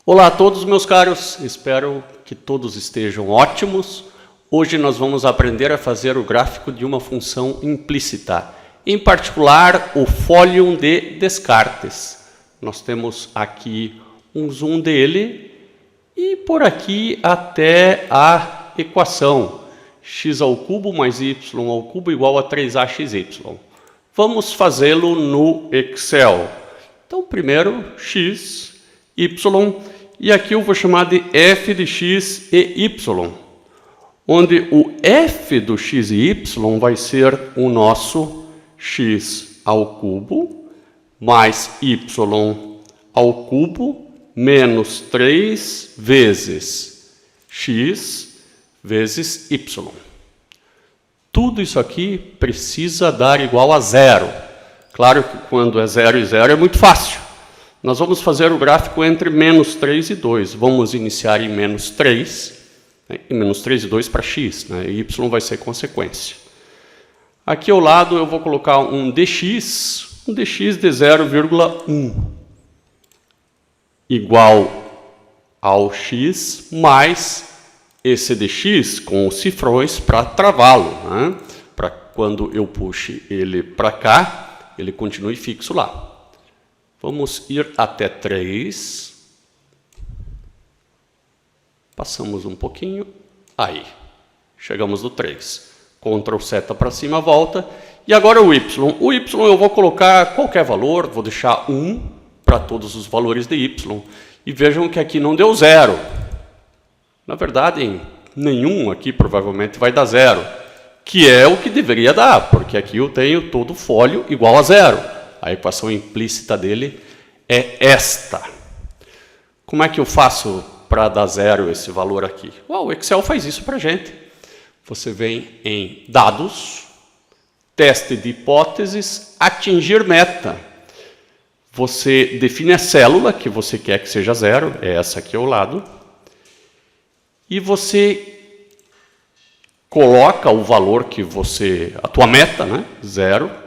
Olá a todos, meus caros, espero que todos estejam ótimos. Hoje nós vamos aprender a fazer o gráfico de uma função implícita, em particular o fólium de Descartes. Nós temos aqui um zoom dele e por aqui até a equação x ao cubo mais y ao cubo igual a 3axy. Vamos fazê-lo no Excel. Então, primeiro, x, y, e aqui eu vou chamar de f de x e y, onde o f do x e y vai ser o nosso x ao cubo mais y ao cubo menos 3 vezes x vezes y. Tudo isso aqui precisa dar igual a zero. Claro que quando é 0 e 0 é muito fácil. Nós vamos fazer o gráfico entre menos 3 e 2. Vamos iniciar em menos 3, né, e menos 3 e 2 para x, né, e y vai ser consequência. Aqui ao lado eu vou colocar um dx de 0,1 igual ao x mais esse dx com os cifrões para travá-lo, né, para quando eu puxe ele para cá, ele continue fixo lá. Vamos ir até 3. Passamos um pouquinho. Aí. Chegamos no 3. Ctrl seta para cima, volta. E agora o y. O y eu vou colocar qualquer valor. Vou deixar 1 para todos os valores de y. E vejam que aqui não deu 0. Na verdade, nenhum aqui provavelmente vai dar 0. Que é o que deveria dar, porque aqui eu tenho todo o fólio igual a 0. A equação implícita dele é esta. Como é que eu faço para dar 0 esse valor aqui? O Excel faz isso para a gente. Você vem em Dados, Teste de hipóteses, Atingir meta. Você define a célula que você quer que seja 0, é essa aqui ao lado, e você coloca o valor que você, a tua meta, né, 0.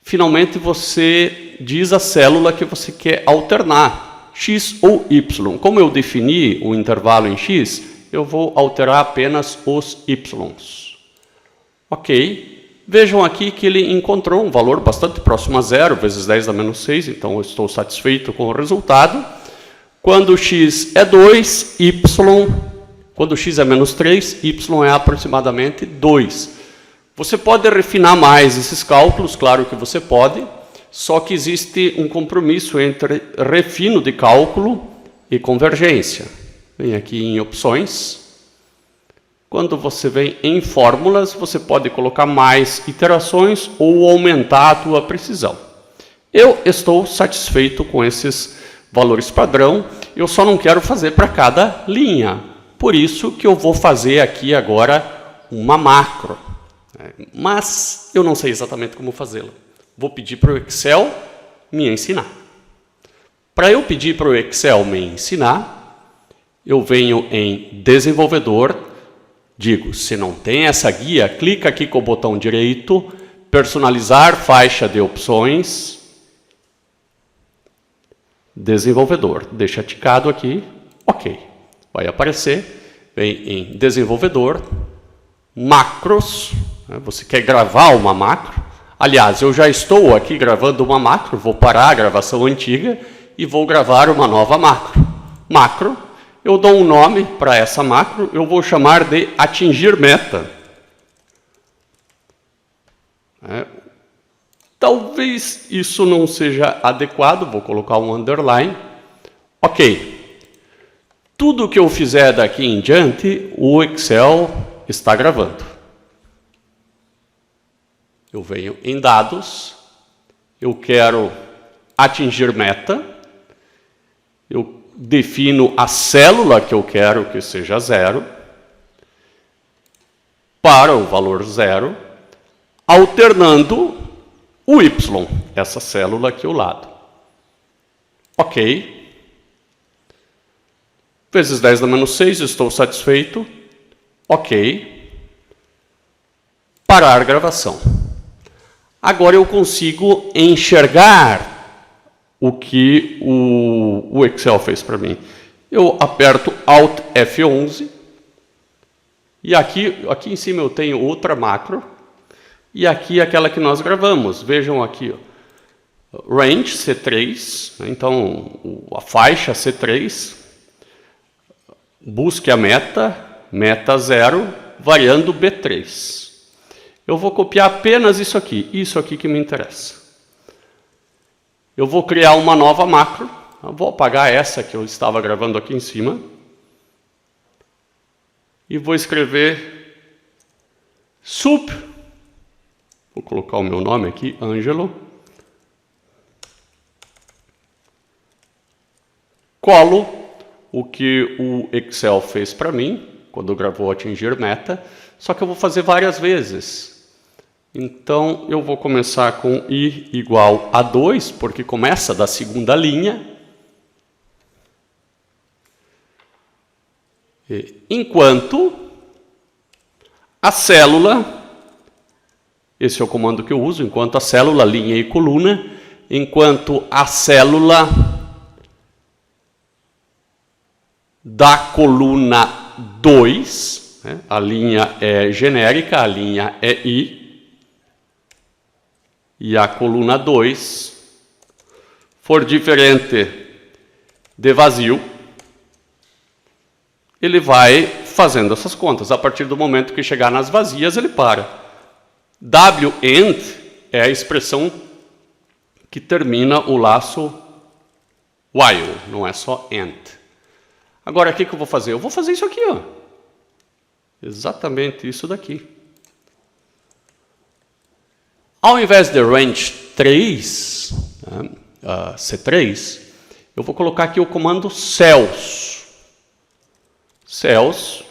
Finalmente, você diz a célula que você quer alternar, x ou y. Como eu defini o intervalo em x, eu vou alterar apenas os y's. Ok. Vejam aqui que ele encontrou um valor bastante próximo a 0, vezes 10 a menos 6, então eu estou satisfeito com o resultado. Quando x é 2, quando x é menos 3, y é aproximadamente 2. Você pode refinar mais esses cálculos, claro que você pode, só que existe um compromisso entre refino de cálculo e convergência. Vem aqui em opções. Quando você vem em fórmulas, você pode colocar mais iterações ou aumentar a tua precisão. Eu estou satisfeito com esses valores padrão, eu só não quero fazer para cada linha. Por isso que eu vou fazer aqui agora uma macro. Mas eu não sei exatamente como fazê-la. Vou pedir para o Excel me ensinar. Para eu pedir para o Excel me ensinar, eu venho em Desenvolvedor, digo, se não tem essa guia, clica aqui com o botão direito, Personalizar faixa de opções, Desenvolvedor. Deixa ticado aqui, ok. Vai aparecer, vem em Desenvolvedor, Macros. Você quer gravar uma macro? Aliás, eu já estou aqui gravando uma macro, vou parar a gravação antiga e vou gravar uma nova macro. Macro, eu dou um nome para essa macro, eu vou chamar de Atingir meta. Talvez isso não seja adequado, vou colocar um underline. Ok. Tudo que eu fizer daqui em diante, o Excel está gravando. Eu venho em Dados, eu quero atingir meta, eu defino a célula que eu quero que seja 0, para o valor 0, alternando o y, essa célula aqui ao lado. Ok. Vezes 10 a menos 6, estou satisfeito. Ok. Parar a gravação. Agora eu consigo enxergar o que o Excel fez para mim. Eu aperto Alt F11 e aqui em cima eu tenho outra macro e aqui aquela que nós gravamos. Vejam aqui, ó, range C3, então a faixa C3, busque a meta 0, variando B3. Eu vou copiar apenas isso aqui que me interessa. Eu vou criar uma nova macro. Eu vou apagar essa que eu estava gravando aqui em cima. E vou escrever sup. Vou colocar o meu nome aqui, Ângelo. Colo o que o Excel fez para mim, quando gravou atingir meta, só que eu vou fazer várias vezes. Então, eu vou começar com i igual a 2, porque começa da segunda linha. Enquanto a célula, esse é o comando que eu uso, enquanto a célula, linha e coluna, enquanto a célula da coluna 2, né, a linha é genérica, a linha é i, e a coluna 2 for diferente de vazio, ele vai fazendo essas contas. A partir do momento que chegar nas vazias, ele para. W-end é a expressão que termina o laço while, não é só end. Agora, o que eu vou fazer? Eu vou fazer isso aqui, ó. Exatamente isso daqui. Ao invés de range 3, C3, eu vou colocar aqui o comando cells. Cells.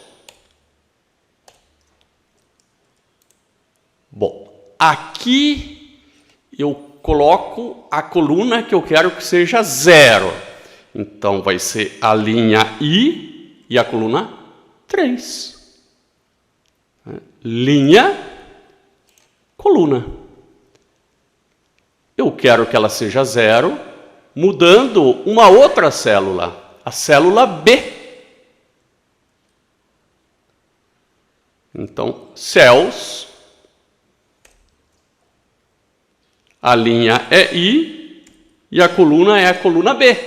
Bom, aqui eu coloco a coluna que eu quero que seja 0. Então, vai ser a linha I e a coluna 3. Linha, coluna. Eu quero que ela seja 0, mudando uma outra célula, a célula B. Então, cells, a linha é I e a coluna é a coluna B.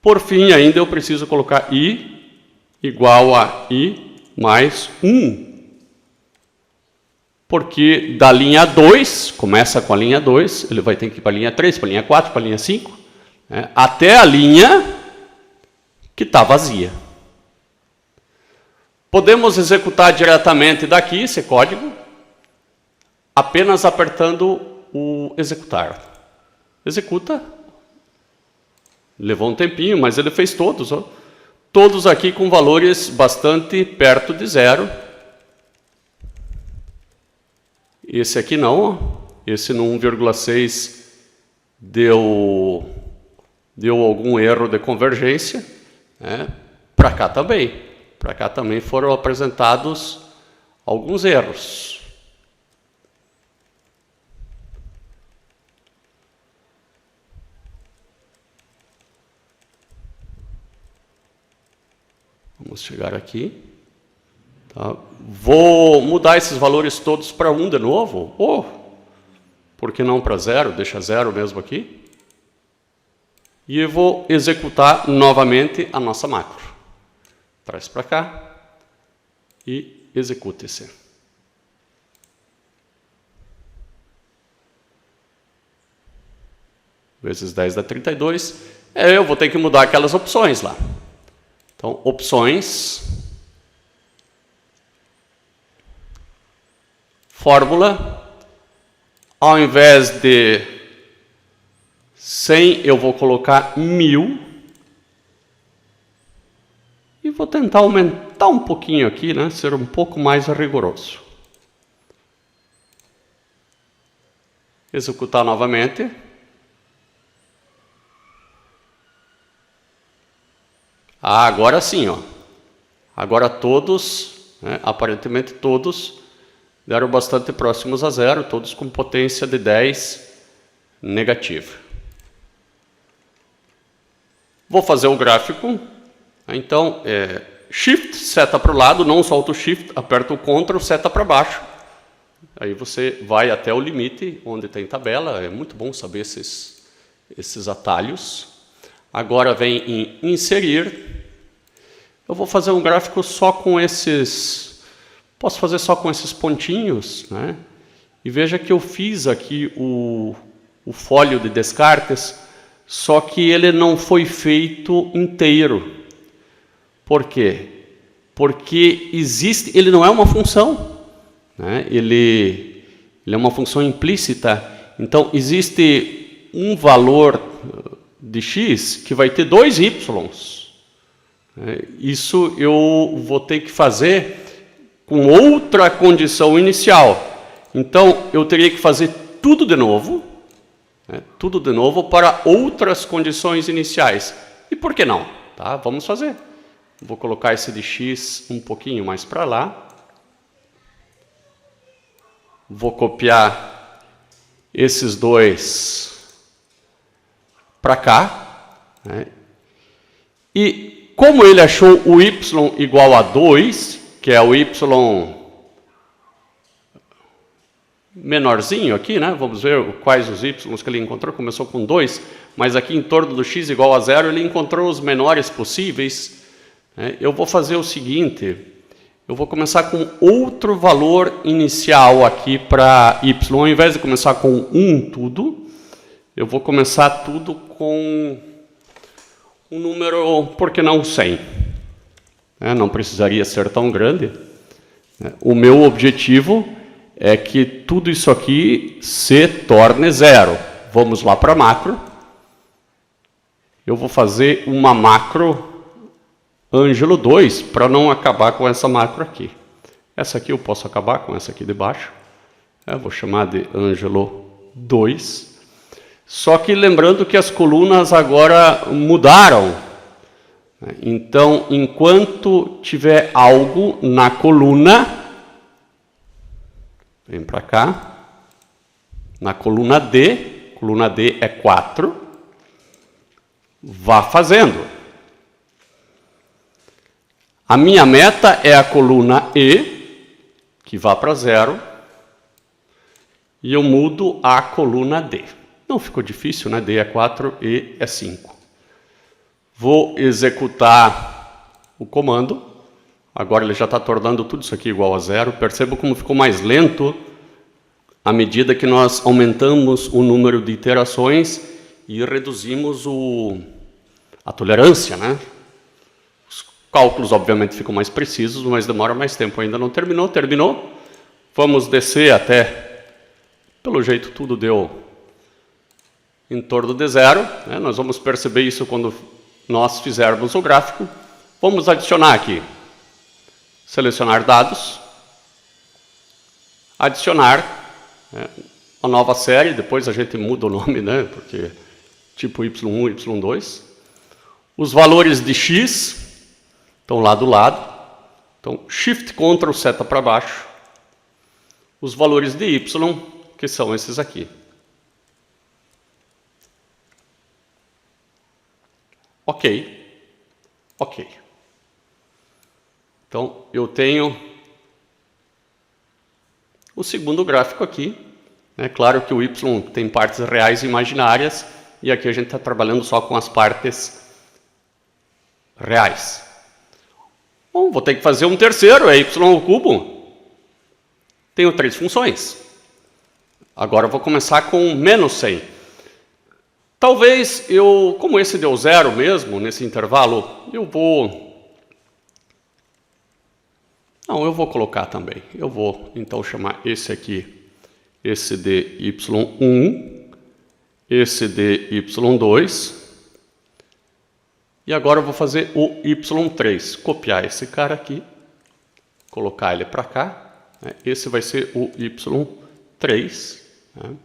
Por fim, ainda eu preciso colocar I igual a I mais 1. Porque da linha 2, começa com a linha 2, ele vai ter que ir para a linha 3, para a linha 4, para a linha 5, né, até a linha que está vazia. Podemos executar diretamente daqui esse código, apenas apertando o executar. Executa. Levou um tempinho, mas ele fez todos. Ó. Todos aqui com valores bastante perto de 0. Esse aqui não, ó. Esse no 1,6 deu algum erro de convergência. Né? Para cá também. Para cá também foram apresentados alguns erros. Vamos chegar aqui. Tá. Vou mudar esses valores todos para 1 de novo. Por que não para 0? Deixa 0 mesmo aqui. E eu vou executar novamente a nossa macro. Traz para cá e executa esse. Vezes 10 dá 32. Eu vou ter que mudar aquelas opções lá. Então, opções, fórmula, ao invés de 100, eu vou colocar 1000. E vou tentar aumentar um pouquinho aqui, né? Ser um pouco mais rigoroso. Executar novamente. Agora sim, ó. Agora todos, né, aparentemente todos, deram bastante próximos a 0, todos com potência de 10 negativa. Vou fazer o gráfico. Então, Shift, seta para o lado, não solta o Shift, aperta o Ctrl, seta para baixo. Aí você vai até o limite, onde tem tabela. É muito bom saber esses atalhos. Agora vem em inserir. Eu vou fazer um gráfico só com esses... Posso fazer só com esses pontinhos, né? E veja que eu fiz aqui o folho de descartes, só que ele não foi feito inteiro. Por quê? Porque ele não é uma função, né? Ele é uma função implícita. Então, existe um valor de x que vai ter 2 y's. Isso eu vou ter que fazer com outra condição inicial. Então, eu teria que fazer tudo de novo para outras condições iniciais. E por que não? Tá? Vamos fazer. Vou colocar esse de x um pouquinho mais para lá. Vou copiar esses dois para cá. Né? E como ele achou o y igual a 2, que é o y menorzinho aqui, né? Vamos ver quais os y que ele encontrou. Começou com 2, mas aqui em torno do x igual a 0, ele encontrou os menores possíveis. Eu vou fazer o seguinte, eu vou começar com outro valor inicial aqui para y. Ao invés de começar com 1 tudo, eu vou começar tudo com um número, por que não 100? Não precisaria ser tão grande. O meu objetivo é que tudo isso aqui se torne 0. Vamos lá para a macro. Eu vou fazer uma macro Ângelo 2, para não acabar com essa macro aqui. Essa aqui eu posso acabar com essa aqui de baixo. Eu vou chamar de Ângelo 2. Só que lembrando que as colunas agora mudaram. Então, enquanto tiver algo na coluna, vem para cá, na coluna D é 4, vá fazendo. A minha meta é a coluna E, que vá para 0, e eu mudo a coluna D. Não ficou difícil, né? D é 4, E é 5. Vou executar o comando. Agora ele já está tornando tudo isso aqui igual a 0. Perceba como ficou mais lento à medida que nós aumentamos o número de iterações e reduzimos a tolerância, né? Cálculos, obviamente, ficam mais precisos, mas demora mais tempo. Ainda não terminou. Terminou. Vamos descer até... Pelo jeito, tudo deu em torno de 0. Né? Nós vamos perceber isso quando nós fizermos o gráfico. Vamos adicionar aqui. Selecionar dados. Adicionar. Uma nova série. Depois a gente muda o nome, né? Porque tipo Y1, Y2. Os valores de X... estão lá do lado. Então, Shift, Ctrl, seta para baixo. Os valores de Y, que são esses aqui. Ok. Ok. Então, eu tenho o segundo gráfico aqui. É claro que o Y tem partes reais e imaginárias, e aqui a gente está trabalhando só com as partes reais. Bom, vou ter que fazer um terceiro, é y ao cubo. Tenho 3 funções. Agora eu vou começar com menos 100. Talvez como esse deu 0 mesmo, nesse intervalo, eu vou colocar também. Eu vou, então, chamar esse aqui, esse de y1, esse de y2. E agora eu vou fazer o y3. Copiar esse cara aqui, colocar ele para cá. Esse vai ser o y3. Né?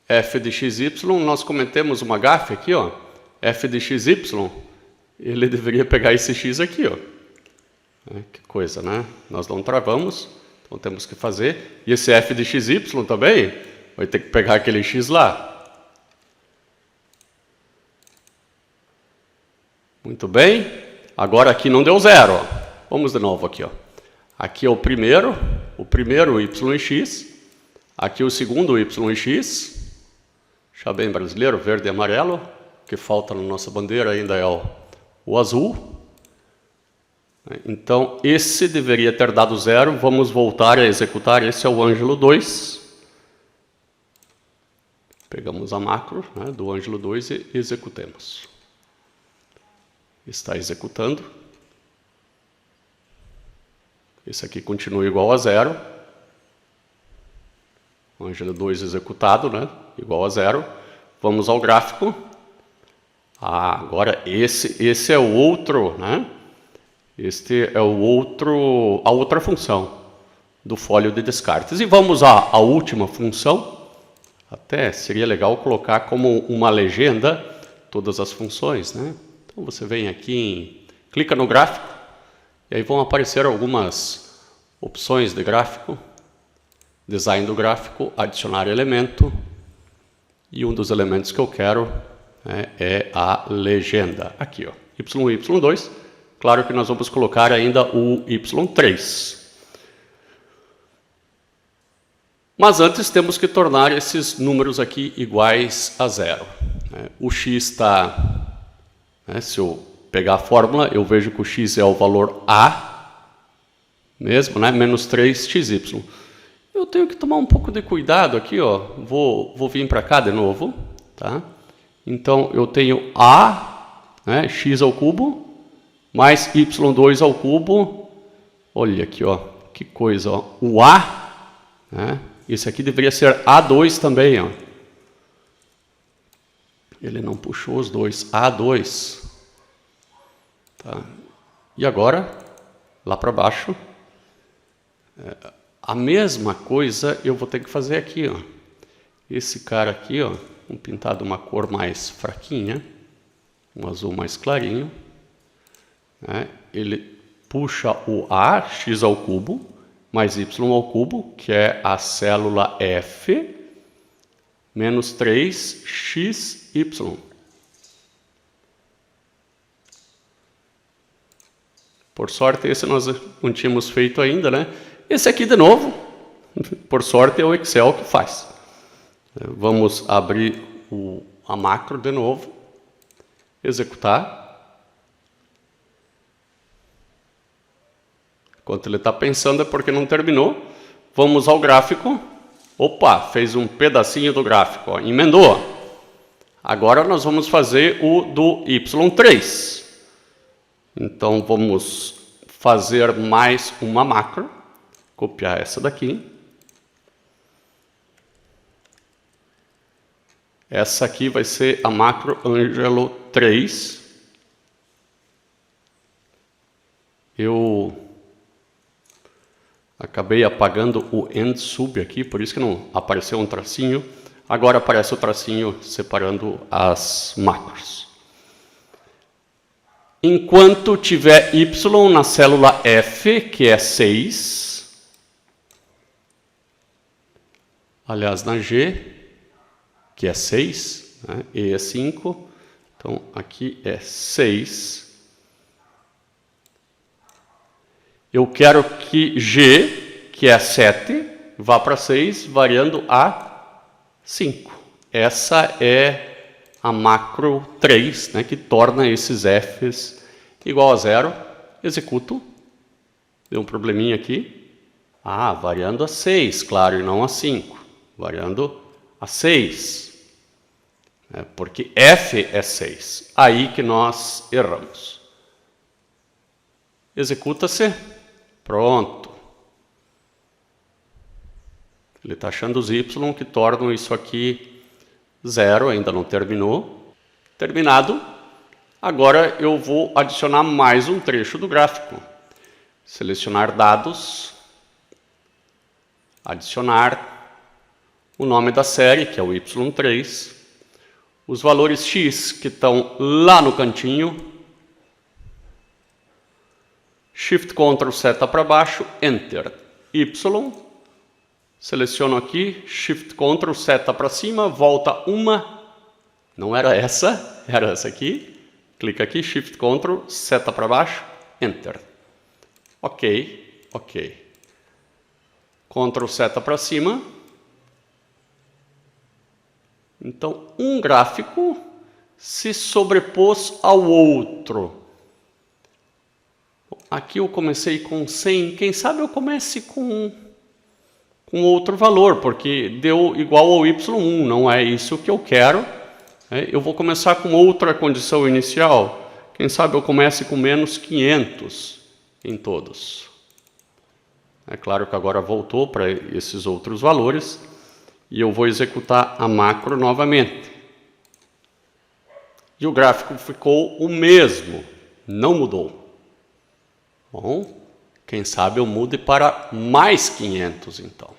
F de xy, nós cometemos uma gafe aqui, ó. F de xy, ele deveria pegar esse x aqui, ó. Que coisa, né? Nós não travamos. Então temos que fazer. E esse f de xy também vai ter que pegar aquele x lá. Muito bem. Agora aqui não deu zero. Ó. Vamos de novo aqui. Ó. Aqui é o primeiro y e x. Aqui o segundo y e x. Já bem brasileiro, verde e amarelo. O que falta na nossa bandeira ainda é o azul. Então, esse deveria ter dado zero. Vamos voltar a executar. Esse é o Ângelo 2. Pegamos a macro, né, do Ângelo 2 e executemos. Está executando. Esse aqui continua igual a zero. O Ângelo 2 executado, né, igual a zero. Vamos ao gráfico. Agora esse é o outro, né? Este é a outra função do folho de descartes. E vamos à última função. Até seria legal colocar como uma legenda todas as funções, né? Então você vem aqui, clica no gráfico, e aí vão aparecer algumas opções de gráfico. Design do gráfico, adicionar elemento. E um dos elementos que eu quero, né, é a legenda. Aqui, ó, y1 e y2. Claro que nós vamos colocar ainda o y3. Mas antes temos que tornar esses números aqui iguais a zero. O x está... se eu pegar a fórmula, eu vejo que o x é o valor a, mesmo, né? Menos 3xy. Eu tenho que tomar um pouco de cuidado aqui, ó. Vou vir para cá de novo, tá? Então, eu tenho a, né, x ao cubo, mais y2 ao cubo. Olha aqui, ó, que coisa, ó. O a, né, esse aqui deveria ser a2 também, ó. Ele não puxou os dois, a2. Tá. E agora, lá para baixo, a mesma coisa eu vou ter que fazer aqui, ó. Esse cara aqui, ó, vamos pintar de uma cor mais fraquinha, um azul mais clarinho. Ele puxa o a, x ao cubo, mais y ao cubo, que é a célula F, menos 3xy. Por sorte, esse nós não tínhamos feito ainda, né? Esse aqui, de novo, por sorte, é o Excel que faz. Vamos abrir a macro de novo, executar. Enquanto ele está pensando é porque não terminou. Vamos ao gráfico. Opa, fez um pedacinho do gráfico, ó, emendou. Agora nós vamos fazer o do y3. Então vamos fazer mais uma macro. Copiar essa daqui. Essa aqui vai ser a macro Ângelo 3. Eu acabei apagando o end sub aqui, por isso que não apareceu um tracinho. Agora aparece o tracinho separando as macros. Enquanto tiver y na célula F, que é 6, aliás, na G, que é 6, né? E é 5, então aqui é 6. Eu quero que G, que é 7, vá para 6, variando a 5. Essa é a macro 3, né, que torna esses Fs igual a zero. Executo. Deu um probleminha aqui. Variando a 6, claro, e não a 5. Variando a 6. Porque F é 6. Aí que nós erramos. Executa-se. Pronto. Ele está achando os y que tornam isso aqui zero, ainda não terminou. Terminado. Agora eu vou adicionar mais um trecho do gráfico. Selecionar dados. Adicionar o nome da série, que é o y3. Os valores x que estão lá no cantinho. Shift Ctrl seta para baixo, Enter. Y, seleciono aqui, Shift Ctrl, seta para cima, volta uma, não era essa, era essa aqui, clica aqui, Shift Ctrl, seta para baixo, Enter. Ok, ok. Ctrl, seta para cima. Então, um gráfico se sobrepôs ao outro. Aqui eu comecei com 100, quem sabe eu comece com outro valor, porque deu igual ao y1, não é isso que eu quero. Eu vou começar com outra condição inicial. Quem sabe eu comece com menos 500 em todos. É claro que agora voltou para esses outros valores e eu vou executar a macro novamente. E o gráfico ficou o mesmo, não mudou. Bom, quem sabe eu mude para mais 500 então.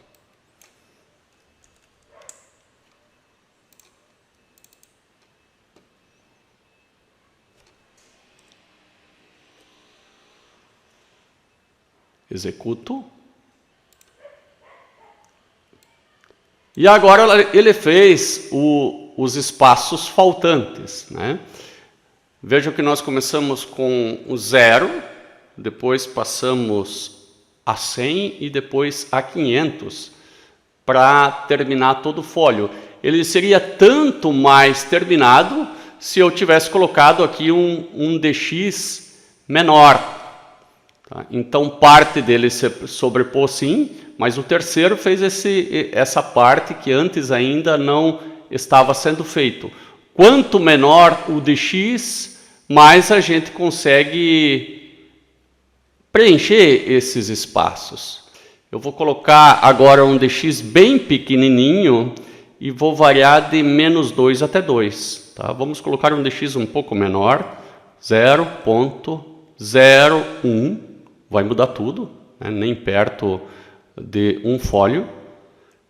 Executo. E agora ele fez os espaços faltantes, né? Vejam que nós começamos com o 0, depois passamos a 100 e depois a 500 para terminar todo o folho. Ele seria tanto mais terminado se eu tivesse colocado aqui um dx menor. Tá? Então, parte dele se sobrepôs sim, mas o terceiro fez essa parte que antes ainda não estava sendo feito. Quanto menor o dx, mais a gente consegue preencher esses espaços. Eu vou colocar agora um dx bem pequenininho e vou variar de -2 até 2. Tá? Vamos colocar um dx um pouco menor, 0,01. Vai mudar tudo, né? Nem perto de um folho.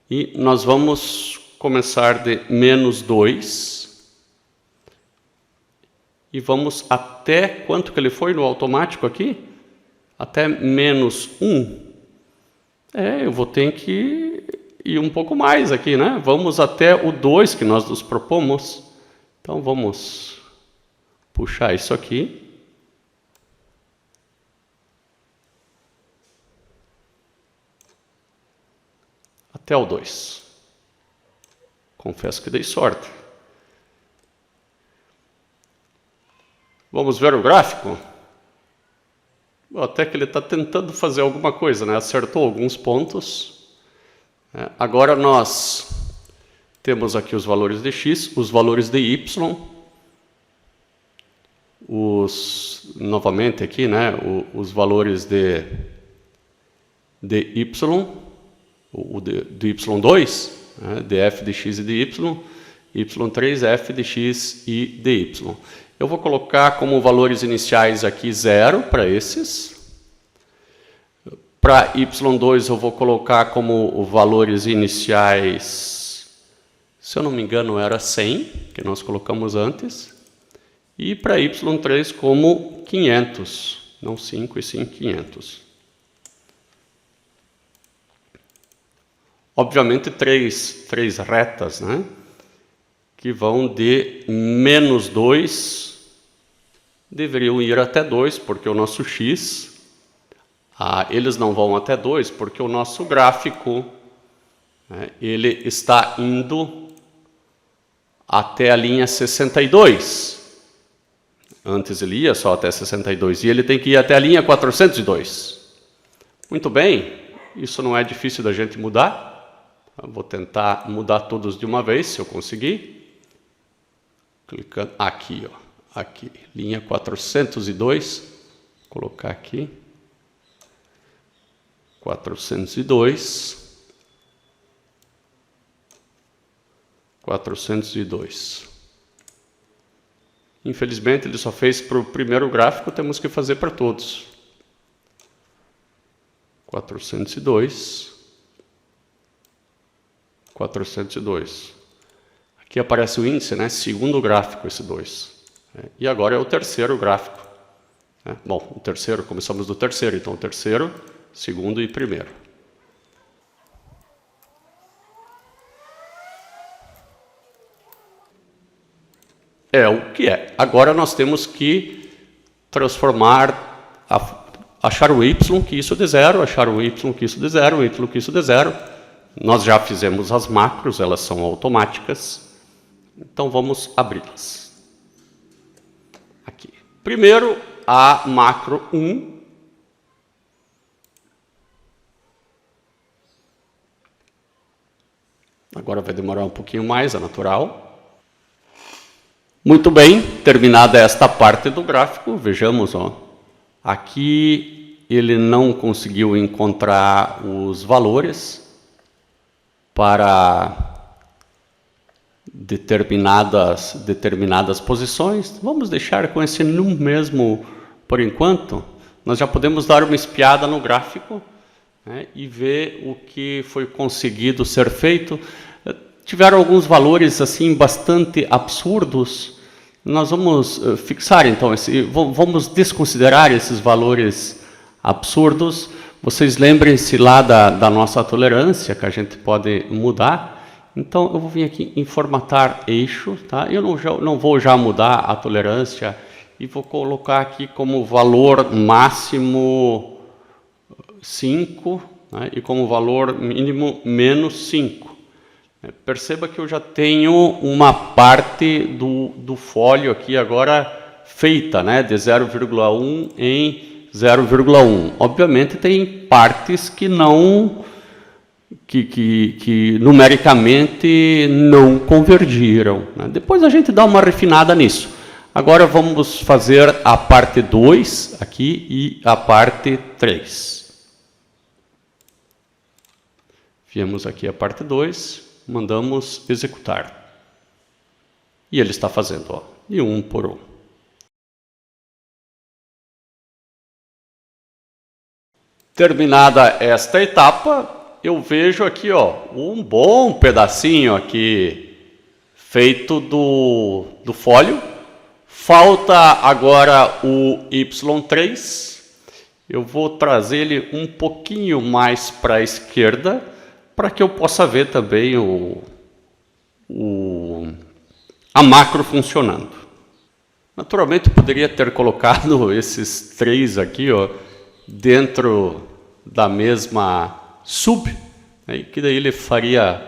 E nós vamos começar de -2. E vamos até, quanto que ele foi no automático aqui? Até -1. Eu vou ter que ir um pouco mais aqui, né? Vamos até o 2 que nós nos propomos. Então vamos puxar isso aqui. Até o 2. Confesso que dei sorte. Vamos ver o gráfico? Até que ele está tentando fazer alguma coisa, né? Acertou alguns pontos. Agora nós temos aqui os valores de x, os valores de y. Novamente aqui, né? Os valores de y. De y2, né, de f de x e de y, y3, f de x e de y. Eu vou colocar como valores iniciais aqui 0 para esses. Para y2 eu vou colocar como valores iniciais, se eu não me engano era 100, que nós colocamos antes. E para y3 como 500, não 5 e sim 500. Obviamente, três retas, né? Que vão de -2, deveriam ir até 2, porque o nosso x, eles não vão até 2, porque o nosso gráfico, né, ele está indo até a linha 62. Antes ele ia só até 62, e ele tem que ir até a linha 402. Muito bem, isso não é difícil da gente mudar. Eu vou tentar mudar todos de uma vez, se eu conseguir. Clicando aqui, ó, aqui, linha 402. Vou colocar aqui. 402. 402. Infelizmente, ele só fez para o primeiro gráfico, temos que fazer para todos. 402. 402. Aqui aparece o índice, né? Segundo gráfico, esse 2. E agora é o terceiro gráfico. Bom, o terceiro, começamos do terceiro, então o terceiro, segundo e primeiro. é o que é. Agora nós temos que transformar, achar o y que isso dê zero, achar o y que isso dê zero, o y que isso dê zero. Nós já fizemos as macros, elas são automáticas. Então vamos abri-las. Aqui. Primeiro, a macro 1. Agora vai demorar um pouquinho mais, é natural. Muito bem, terminada esta parte do gráfico, vejamos, ó, aqui ele não conseguiu encontrar os valores para determinadas posições. Vamos deixar com esse num mesmo por enquanto. Nós já podemos dar uma espiada no gráfico, né, e ver o que foi conseguido ser feito. Tiveram alguns valores assim bastante absurdos. Nós vamos fixar então vamos desconsiderar esses valores absurdos. Vocês lembrem-se lá da nossa tolerância, que a gente pode mudar. Então eu vou vir aqui em formatar eixo, tá? Eu não vou já mudar a tolerância e vou colocar aqui como valor máximo 5, né, e como valor mínimo menos 5. Perceba que eu já tenho uma parte do fólio aqui agora feita, né, de 0,1 em 0,1. Obviamente tem partes que não, que numericamente não convergiram, né? Depois a gente dá uma refinada nisso. Agora vamos fazer a parte 2 aqui e a parte 3. Viemos aqui a parte 2. Mandamos executar. E ele está fazendo, ó, de 1 por 1. Terminada esta etapa, eu vejo aqui, ó, um bom pedacinho aqui feito do fólio. Falta agora o Y3. Eu vou trazer ele um pouquinho mais para a esquerda, para que eu possa ver também a macro funcionando. Naturalmente, eu poderia ter colocado esses 3 aqui, ó, dentro da mesma sub, né, que daí ele faria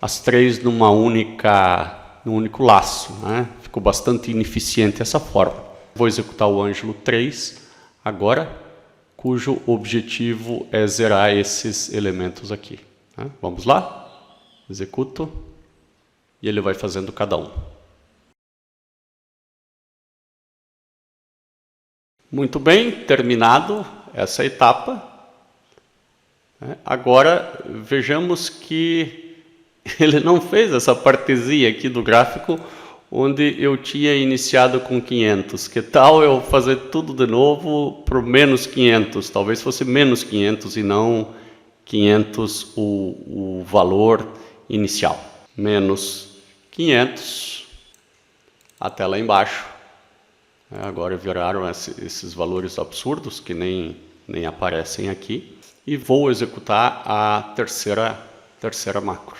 as 3 num único laço, né? Ficou bastante ineficiente essa forma. Vou executar o Ângelo 3 agora, cujo objetivo é zerar esses elementos aqui. Vamos lá, executo, e ele vai fazendo cada um. Muito bem, terminado essa etapa. Agora, vejamos que ele não fez essa partezinha aqui do gráfico, onde eu tinha iniciado com 500. Que tal eu fazer tudo de novo para o menos 500? Talvez fosse menos 500 e não 500 o valor inicial. Menos 500 até lá embaixo. Agora viraram esses valores absurdos que nem aparecem aqui. E vou executar a terceira macro.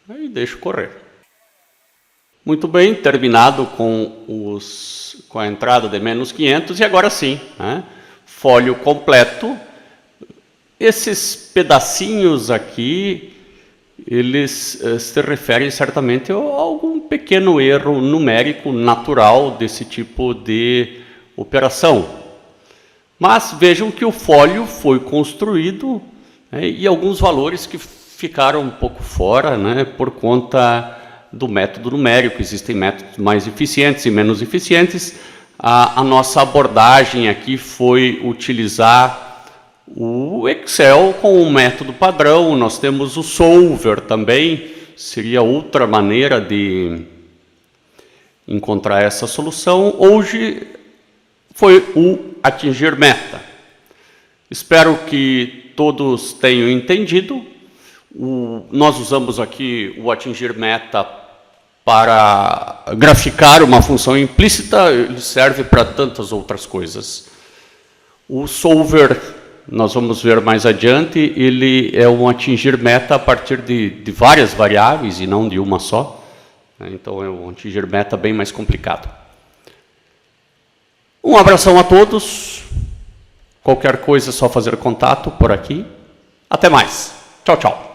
Aí deixo correr. Muito bem, terminado com a entrada de menos 500. E agora sim, né? Fólio completo. Esses pedacinhos aqui, eles se referem certamente a algum pequeno erro numérico natural desse tipo de operação. Mas vejam que o fólio foi construído, né, e alguns valores que ficaram um pouco fora, né, por conta do método numérico. Existem métodos mais eficientes e menos eficientes. A nossa abordagem aqui foi utilizar o Excel com o método padrão. Nós temos o Solver também, seria outra maneira de encontrar essa solução. Hoje foi o atingir meta. Espero que todos tenham entendido. Nós usamos aqui o atingir meta para graficar uma função implícita, ele serve para tantas outras coisas. O Solver, nós vamos ver mais adiante, ele é um atingir meta a partir de várias variáveis e não de uma só. Então é um integer beta bem mais complicado. Um abração a todos. Qualquer coisa é só fazer contato por aqui. Até mais. Tchau, tchau.